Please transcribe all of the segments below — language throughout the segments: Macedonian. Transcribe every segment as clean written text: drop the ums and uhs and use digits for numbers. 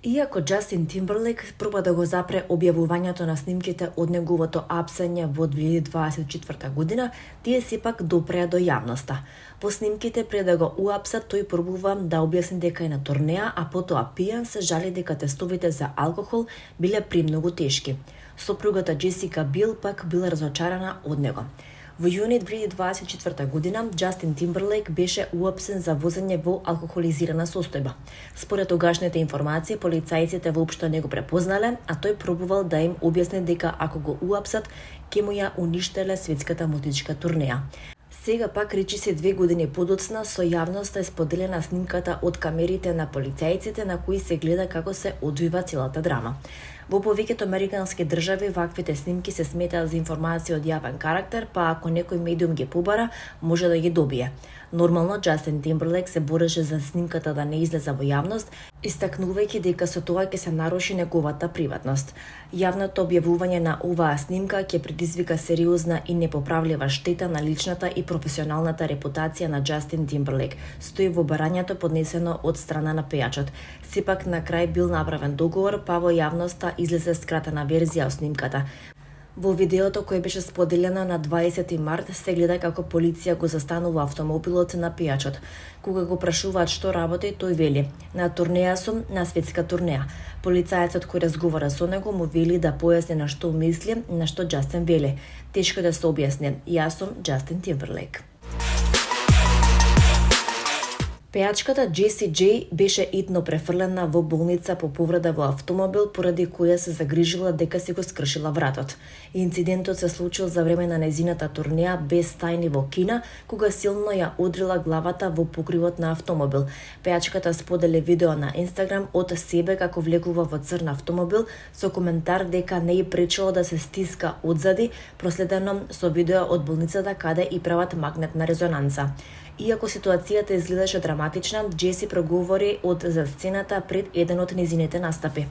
Иако Џастин Тимберлейк проба да го запре објавувањето на снимките од неговото апсење во 2024 година, тие сепак допреа до јавноста. Во снимките пред да го уапсат, тој пробува да објасни дека е на турнеја, а потоа пијан се жали дека тестовите за алкохол биле премногу тешки. Сопругата Джесика Бил пак била разочарана од него. Во јуни 2024 година, Џастин Тимберлейк беше уапсен за возење во алкохолизирана состојба. Според тогашните информации, полицајците воопшто не го препознале, а тој пробувал да им објасни дека ако го уапсат, ќе му ја уништеле светската музичка турнеја. Сега пак, речиси 2 години подоцна, со јавноста е споделена снимката од камерите на полицајците на кои се гледа како се одвива целата драма. Во повеќето американски држави ваквите снимки се сметаат за информации од јавен карактер, па ако некој медиум ги побара, може да ги добие. Нормално, Џастин Тимберлейк се бореше за снимката да не излезе во јавност, истакнувајќи дека со тоа ќе се наруши неговата приватност. Јавното објавување на оваа снимка ќе предизвика сериозна и непоправлива штета на личната и професионалната репутација на Џастин Тимберлейк, стои во барањето поднесено од страна на пејачот. Сепак на крај бил направен договор, па во јавноста излезе скратена верзија од снимката. Во видеото кое беше споделено на 20 март се гледа како полиција го застанува автомобилот на пејачот. Кога го прашуваат што работи, тој вели: "На турнеја сум, на светска турнеја." Полицајецот кој разговара со него му вели да појасни на што мисли, на што Џастин вели: "Тешко да се објасни, јас сум Џастин Тимберлейк." Пејачката Џеси Џеј беше итно префрлена во болница по повреда во автомобил, поради која се загрижила дека си го скршила вратот. Инцидентот се случил за време на незината турнеја без тајни во Кина, кога силно ја одрила главата во покривот на автомобил. Пејачката сподели видео на Инстаграм од себе како влегува во црн автомобил со коментар дека не ја пречело да се стиска одзади, проследено со видео од болницата каде и прават магнетна резонанца. Иако ситуацијата изгледаше драматична, Џеси проговори од за сцената пред еден од незините настапи.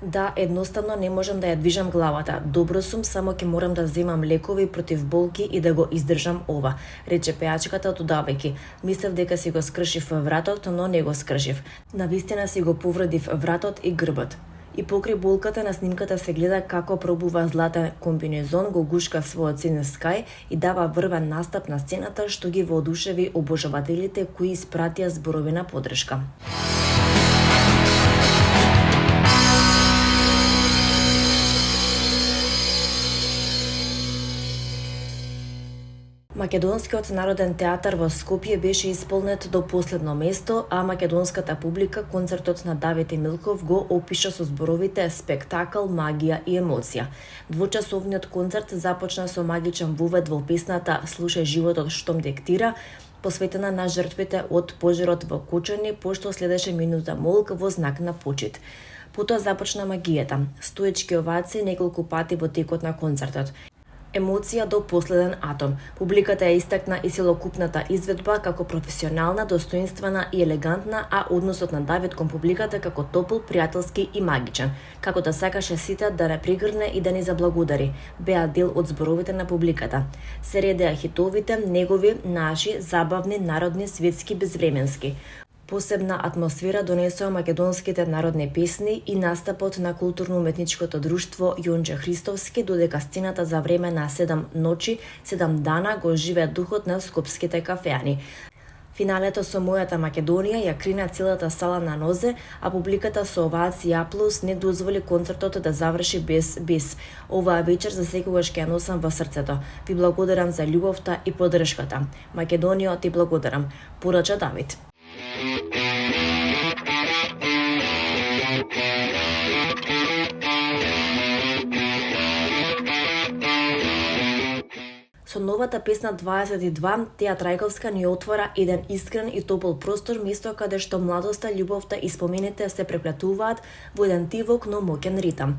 "Да, едноставно не можам да ја движам главата. Добро сум, само ќе морам да земам лекови против болки и да го издржам ова," рече пејачката додавајќи: "Мислев дека си го скршив вратот, но не го скршив. Навистина си го повредив вратот и грбот." И покрај болката на снимката се гледа како пробува златен комбинезон, го гушка својот син Скај и дава врвен настап на сцената, што ги воодушеви обожавателите кои испратија зборови на поддршка. Македонскиот народен театар во Скопје беше исполнет до последно место, а македонската публика концертот на Давид Емилков го опиша со зборовите спектакл, магија и емоција. Двочасовниот концерт започна со магичен вовед во песната "Слушај животот штом диктира", посветена на жртвите од пожарот во Кочани, пошто следеше минута молк во знак на почит. Потоа започна магијата, стоечки овации неколку пати во текот на концертот. Емоција до последен атом. Публиката ја истакна и целокупната изведба како професионална, достоинствена и елегантна, а односот на Давид кон публиката како топол, пријателски и магичен. Како да сакаше сите да не пригрне и да ни заблагодари. Беа дел од зборовите на публиката. Се редеа хитовите, негови, наши, забавни, народни, светски, безвременски. Посебна атмосфера донесоа македонските народни песни и настапот на културно-уметничкото друштво Јонче Христовски, додека сцената за време на 7 ночи, 7 дана го живее духот на скопските кафеани. Финалето со "Мојата Македонија" ја крина целата сала на нозе, а публиката со овации и аплауз не дозволи концертот да заврши без бис. "Оваа вечер за секогаш ќе ја носам во срцето. Ви благодарам за љубовта и поддршката. Македонијо, ти благодарам," порача Давид. Со новата песна 22, Теја Трајковска ни отвора еден искрен и топол простор, место каде што младоста, љубовта и спомените се преплетуваат во еден тивок, но моќен ритам.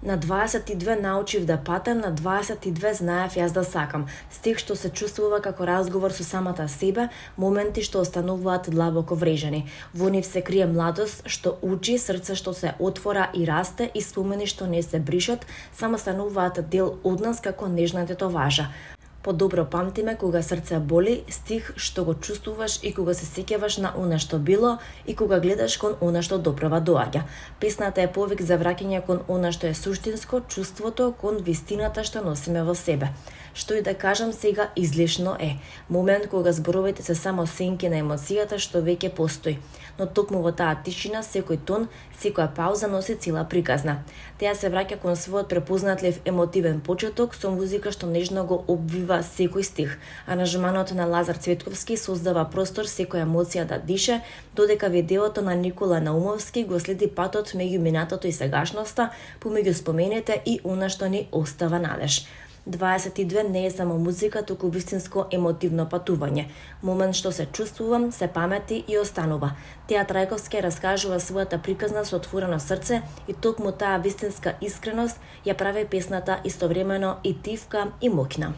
На 22 научив да патам, на 22 знаев јас да сакам. Стих што се чувствува како разговор со самата себе, моменти што остануваат длабоко врежени. Во нив се крие младост што учи, срце што се отвора и расте и спомени што не се бришат, само стануваат дел од нас како нежна тетоважа. Подобро памтиме кога срце боли, стих што го чувствуваш и кога се сеќаваш на она што било и кога гледаш кон она што доправа доаѓа. Песната е повик за враќање кон она што е суштинско, чувството кон вистината што носиме во себе. Што и да кажам сега, излишно е. Момент кога зборовите се само сенки на емоцијата што веќе постои. Но токму во таа тишина, секој тон, секоја пауза носи цела приказна. Теа се враќа кон својот препознатлив емотивен почеток со музика што нежно го обвива секој стих. Аранжманот на Лазар Цветковски создава простор секоја емоција да дише, додека видеото на Никола Наумовски го следи патот меѓу минатото и сегашноста, помеѓу спомените и она што ни остава надеж. 22 не е само музика, туку вистинско емотивно патување. Момент што се чувствувам, се памети и останува. Теа Трајковски раскажува својата приказна со отворено срце и токму таа вистинска искреност ја прави песната истовремено и тивка и моќна.